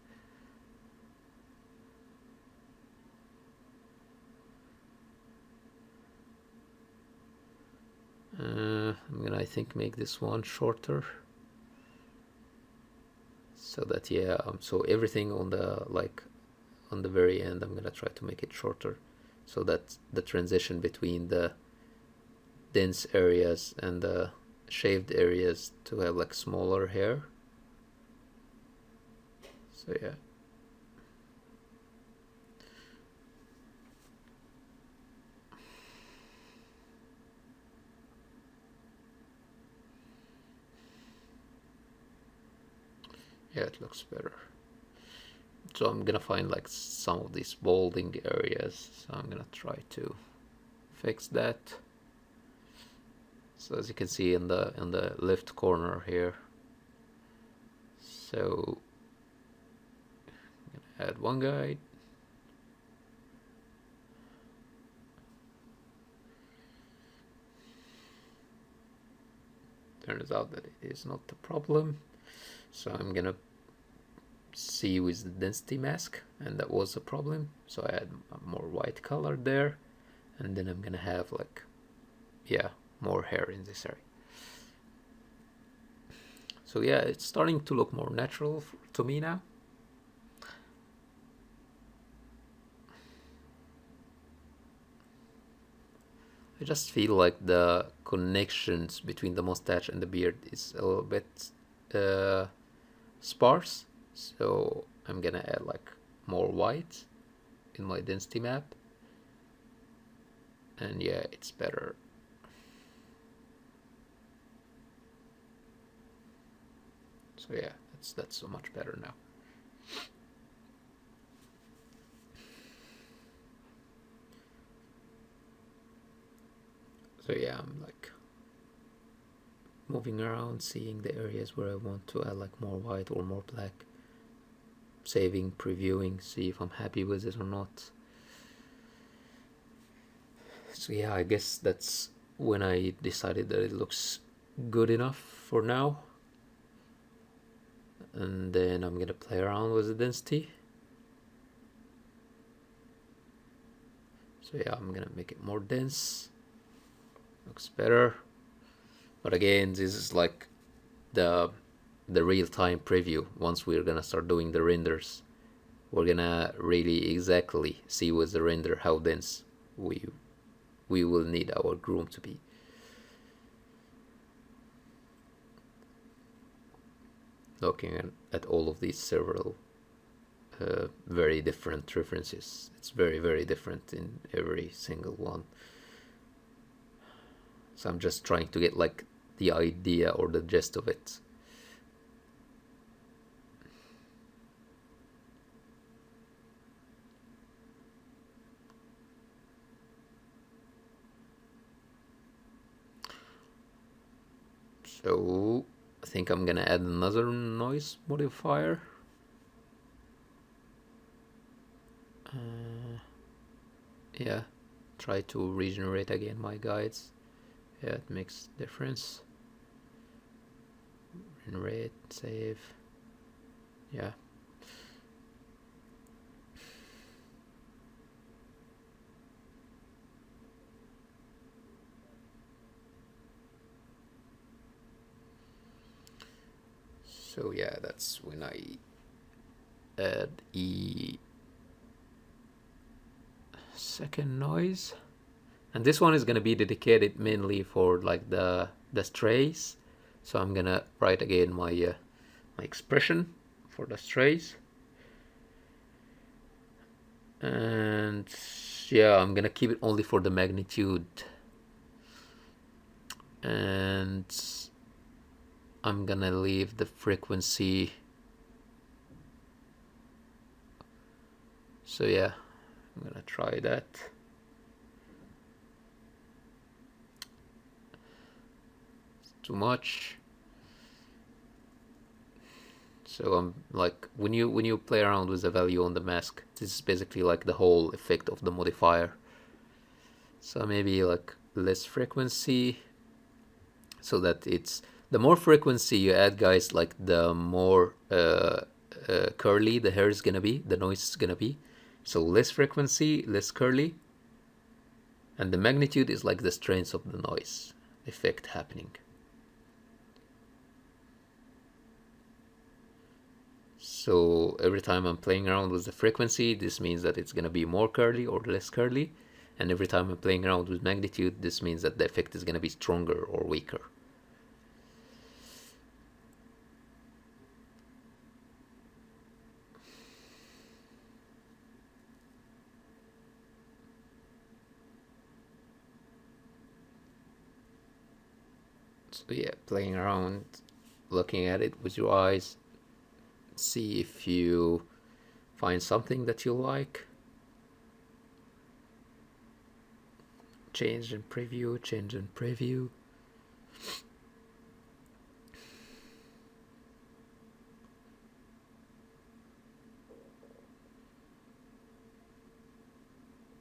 I'm gonna, I think, make this one shorter, so that yeah, so everything on the on the very end, I'm gonna try to make it shorter, so that the transition between the dense areas and the shaved areas to have like smaller hair. So yeah. Yeah, it looks better. So I'm gonna find like some of these balding areas, so I'm gonna try to fix that. So as you can see in the left corner here, so I'm gonna add one guide. Turns out that it is not the problem, so I'm gonna see with the density mask, and that was the problem, so I add more white color there, and then I'm gonna have like, yeah, more hair in this area. So yeah, it's starting to look more natural to me now. I just feel like the connections between the mustache and the beard is a little bit sparse, so I'm gonna add like more white in my density map, and yeah, it's better. So yeah, that's so much better now. So yeah, I'm like moving around, seeing the areas where I want to add like more white or more black, saving, previewing, see if I'm happy with it or not. So yeah, I guess that's when I decided that it looks good enough for now. And then I'm gonna play around with the density. So yeah, I'm gonna make it more dense. Looks better. But again, this is like the real-time preview. Once we're gonna start doing the renders, we're gonna really exactly see with the render how dense we will need our groom to be. Looking at all of these several very different references, it's very different in every single one. So I'm just trying to get like the idea or the gist of it. So I think I'm gonna add another noise modifier. Yeah, try to regenerate again my guides. Yeah, it makes difference. Regenerate, save. Yeah. So yeah, that's when I add a second noise. And this one is going to be dedicated mainly for like the strays. So I'm going to write again my expression for the strays. And yeah, I'm going to keep it only for the magnitude. And I'm going to leave the frequency. So yeah, I'm going to try that. Too much. So I'm like when you play around with the value on the mask, this is basically like the whole effect of the modifier. So maybe like less frequency, so that it's the more frequency you add, guys, like the more curly the hair is gonna be, the noise is gonna be. So less frequency, less curly, and the magnitude is like the strength of the noise effect happening. So every time I'm playing around with the frequency, this means that it's going to be more curly or less curly. And every time I'm playing around with magnitude, this means that the effect is going to be stronger or weaker. So yeah, playing around, looking at it with your eyes, see if you find something that you like. Change and preview, change and preview.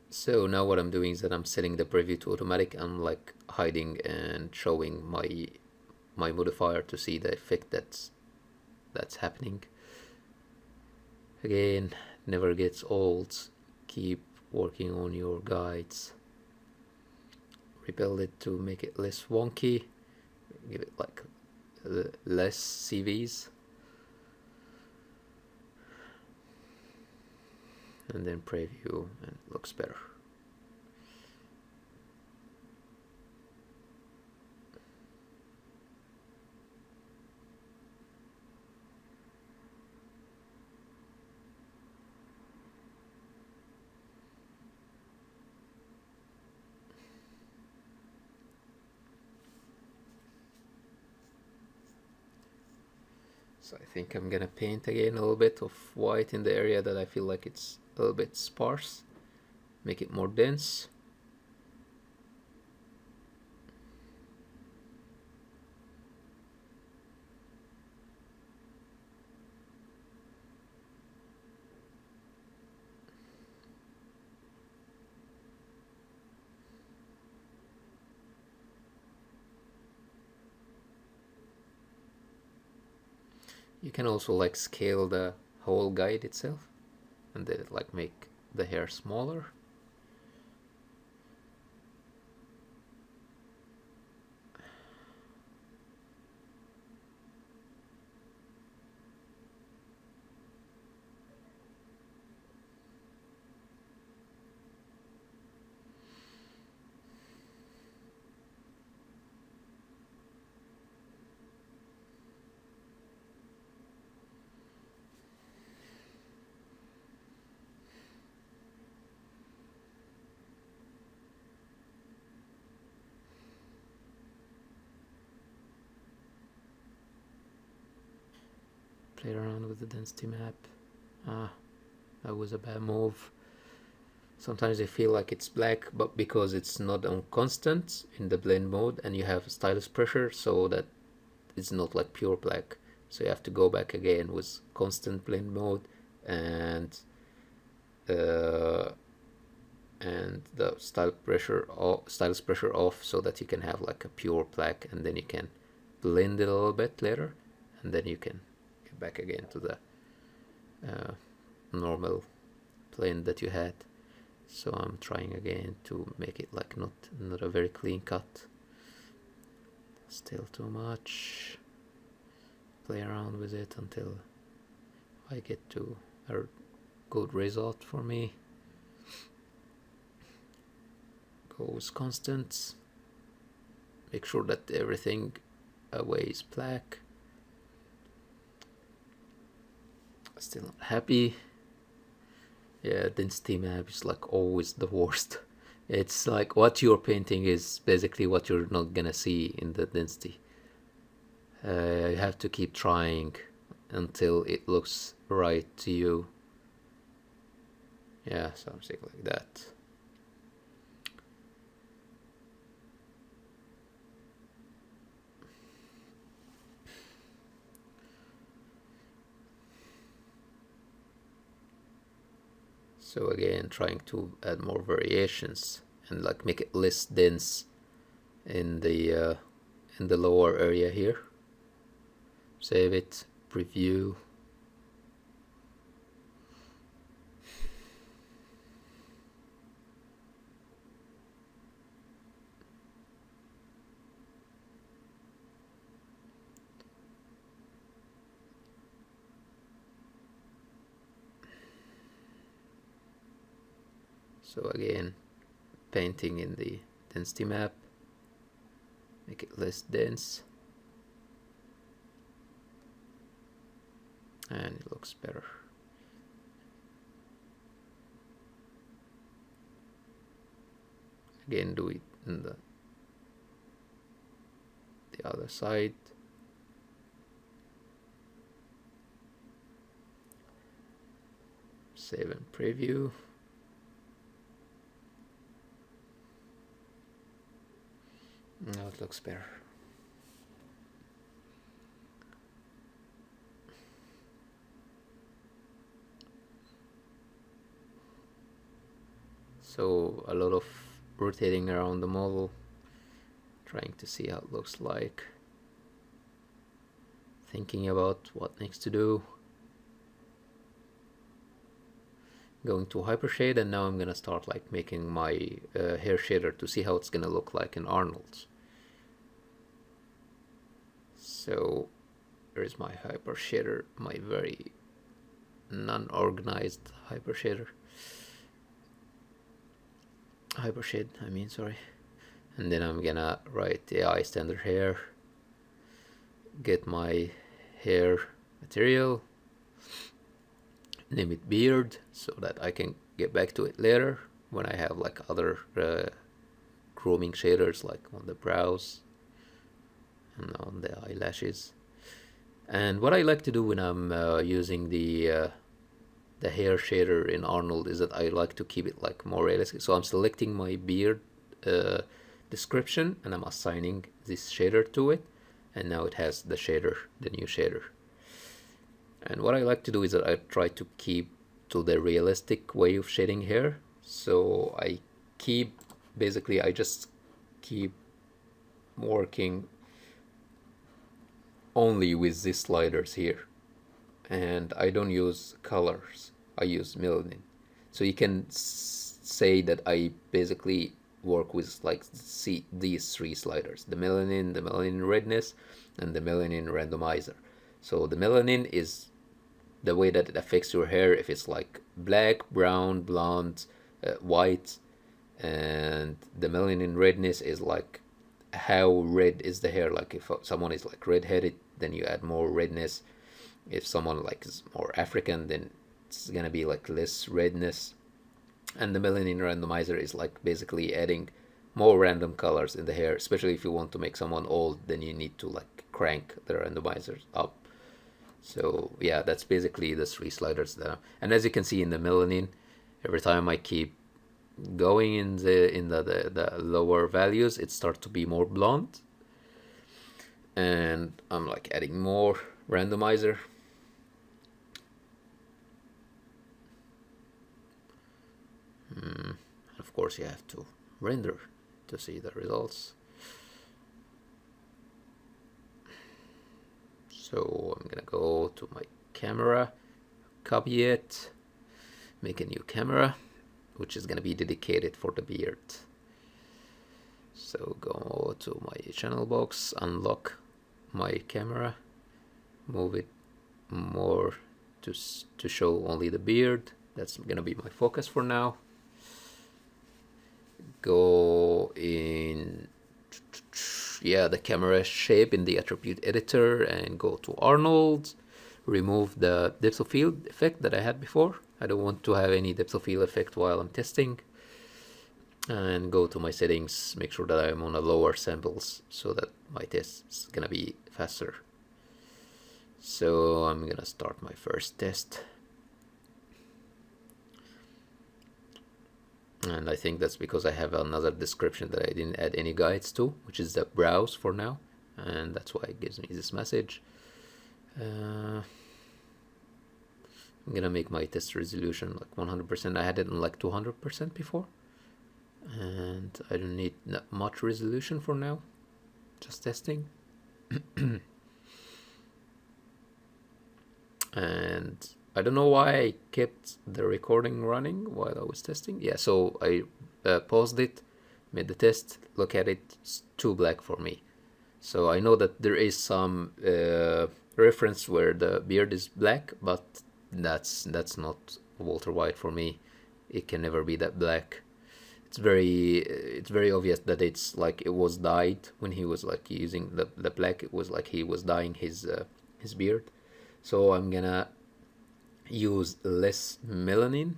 So now what I'm doing is that I'm setting the preview to automatic. I'm like hiding and showing my modifier to see the effect that's happening. Again, never gets old. Keep working on your guides. Rebuild it to make it less wonky. Give it like less CVs. And then preview, and it looks better. So I think I'm gonna paint again a little bit of white in the area that I feel like it's a little bit sparse. Make it more dense. You can also like scale the whole guide itself and then like make the hair smaller. Play around with the density map. That was a bad move. Sometimes I feel like it's black, but because it's not on constant in the blend mode and you have stylus pressure, so that it's not like pure black. So you have to go back again with constant blend mode and the stylus pressure off, so that you can have like a pure black, and then you can blend it a little bit later, and then you can get back again to the normal plane that you had. So I'm trying again to make it like not a very clean cut. Still too much. Play around with it until I get to a good result for me. Go with constants. Make sure that everything away is black. Still not happy. Yeah, density map is like always the worst. It's like what you're painting is basically what you're not gonna see in the density. You have to keep trying until it looks right to you. Yeah, something like that. So again, trying to add more variations and like make it less dense in the lower area here. Save it, preview. So again, painting in the density map, make it less dense, and it looks better. Again, do it in the other side. Save and preview. Now it looks better. So a lot of rotating around the model, trying to see how it looks like, thinking about what next to do. Going to hypershade, and now I'm gonna start like making my hair shader to see how it's gonna look like in Arnold's. So here's my hyper shader, my very non-organized hyper shader. Hypershade, I mean, sorry. And then I'm gonna write AI standard hair, get my hair material, name it beard, so that I can get back to it later when I have like other grooming shaders, like on the brows and on the eyelashes. And what I like to do when I'm using the hair shader in Arnold is that I like to keep it like more realistic. So I'm selecting my beard description and I'm assigning this shader to it, and now it has the shader, the new shader. And what I like to do is that I try to keep to the realistic way of shading hair. So I just keep working only with these sliders here, and I don't use colors, I use melanin. So you can say that I basically work with like these three sliders: the melanin redness, and the melanin randomizer. So the melanin is the way that it affects your hair, if it's like black, brown, blonde, white, and the melanin redness is like how red is the hair. Like if someone is like redheaded, then you add more redness. If someone like is more African, then it's gonna be like less redness. And the melanin randomizer is like basically adding more random colors in the hair, especially if you want to make someone old, then you need to like crank the randomizers up. So yeah, that's basically the three sliders there. And as you can see in the melanin, every time I keep going in the lower values, it starts to be more blonde. And I'm like adding more randomizer. Of course, you have to render to see the results. So I'm gonna go to my camera, copy it, make a new camera, which is gonna be dedicated for the beard. So go to my channel box, unlock my camera, move it more to show only the beard. That's gonna be my focus for now. Go in, yeah, the camera shape in the attribute editor and go to Arnold. Remove the depth of field effect that I had before. I don't want to have any depth of field effect while I'm testing. And go to my settings, make sure that I'm on a lower samples so that my test is gonna be faster. So I'm gonna start my first test. And I think that's because I have another description that I didn't add any guides to, which is the browse for now. And that's why it gives me this message. I'm gonna make my test resolution like 100%. I had it on like 200% before. And I don't need that much resolution for now. Just testing. And I don't know why I kept the recording running while I was testing. Yeah, so I paused it, made the test, look at it, it's too black for me. So I know that there is some reference where the beard is black, but that's not Walter White for me. It can never be that black. It's very obvious that it's like it was dyed when he was like using the black. It was like he was dyeing his beard. So I'm gonna use less melanin.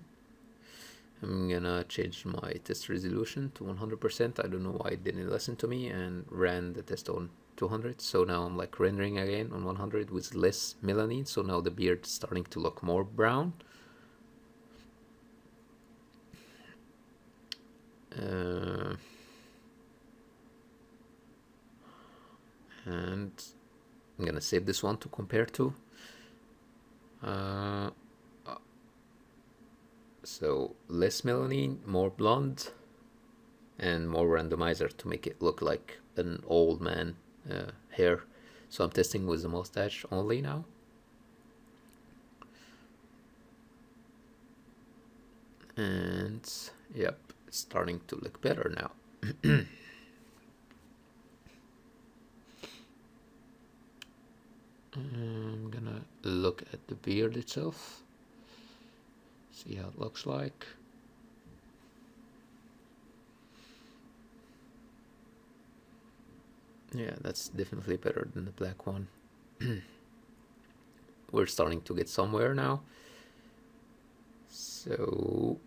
I'm gonna change my test resolution to 100%. I don't know why it didn't listen to me and ran the test on 200. So now I'm like rendering again on 100 with less melanin. So now the beard is starting to look more brown. And I'm gonna save this one to compare to. So less melanin, more blonde, and more randomizer to make it look like an old man hair. So I'm testing with the mustache only now. And yep, it's starting to look better now. I'm gonna look at the beard itself, see how it looks like. Yeah, that's definitely better than the black one. We're starting to get somewhere now. So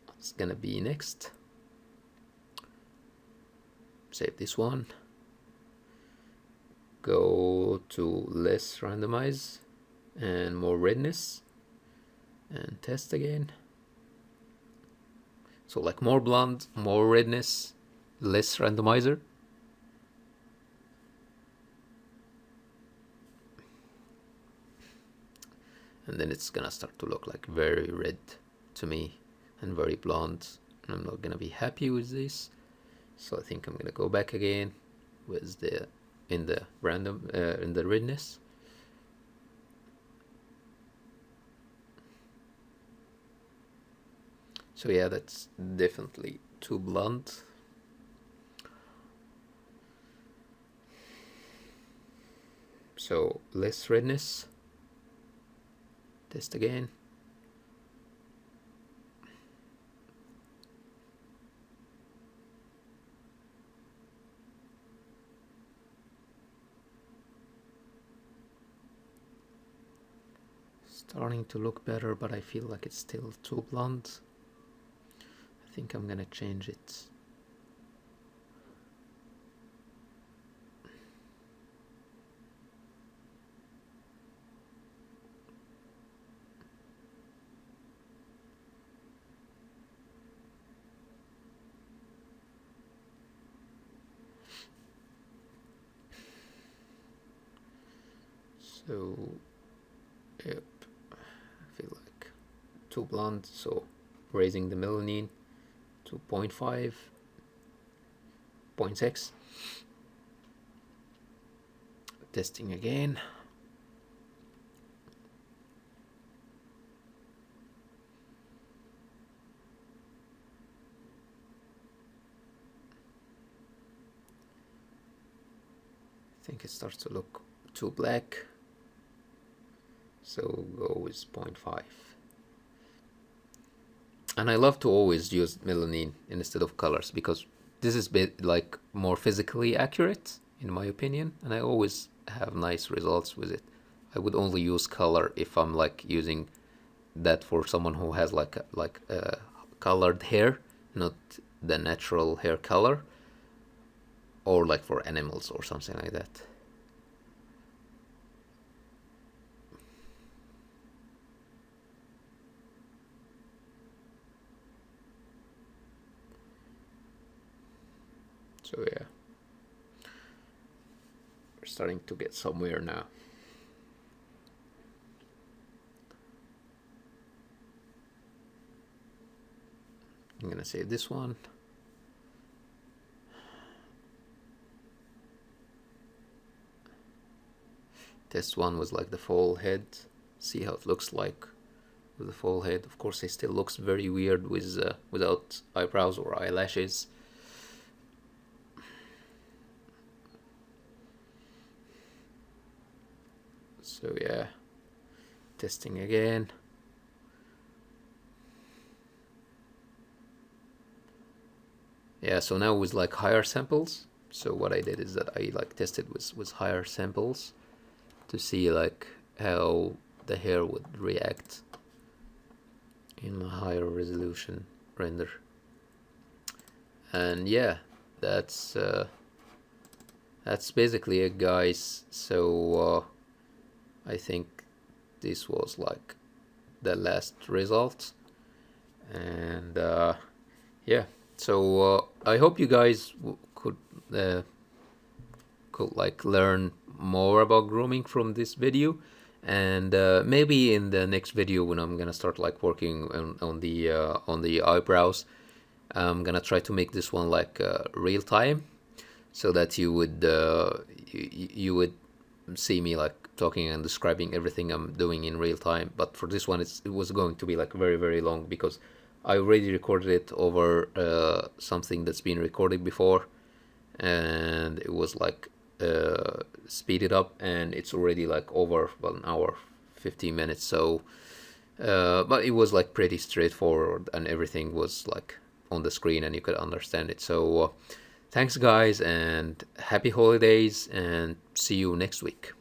what's gonna be next? Save this one. Go to less randomize and more redness and test again. So like more blonde, more redness, less randomizer. And then it's gonna start to look like very red to me and very blonde. And I'm not gonna be happy with this. So I think I'm gonna go back again with the in the redness. So yeah, that's definitely too blunt. So less redness. Test again. Starting to look better, but I feel like it's still too blunt. I think I'm gonna change it. So, yep, I feel like too blunt, so raising the melanin to 0.5, 0.6. Testing again. I think it starts to look too black, so go with 0.5. And I love to always use melanin instead of colors because this is like more physically accurate in my opinion, and I always have nice results with it. I would only use color if I'm like using that for someone who has like colored hair, not the natural hair color, or like for animals or something like that. So yeah, we're starting to get somewhere now. I'm gonna save this one. Test one was like the full head. See how it looks like with the full head. Of course, it still looks very weird with without eyebrows or eyelashes. So yeah, testing again. Yeah, so now with like higher samples. So what I did is that I like tested with higher samples to see like how the hair would react in a higher resolution render. And yeah, that's basically it, guys. So I think this was like the last result, and yeah. So I hope you guys could like learn more about grooming from this video, and maybe in the next video when I'm gonna start like working on the eyebrows, I'm gonna try to make this one like real time, so that you would you would see me like talking and describing everything I'm doing in real time. But for this one, it was going to be like very long because I already recorded it over something that's been recorded before, and it was like speeded up, and it's already like over an hour 15 minutes. So but it was like pretty straightforward, and everything was like on the screen and you could understand it. So thanks guys, and happy holidays, and see you next week.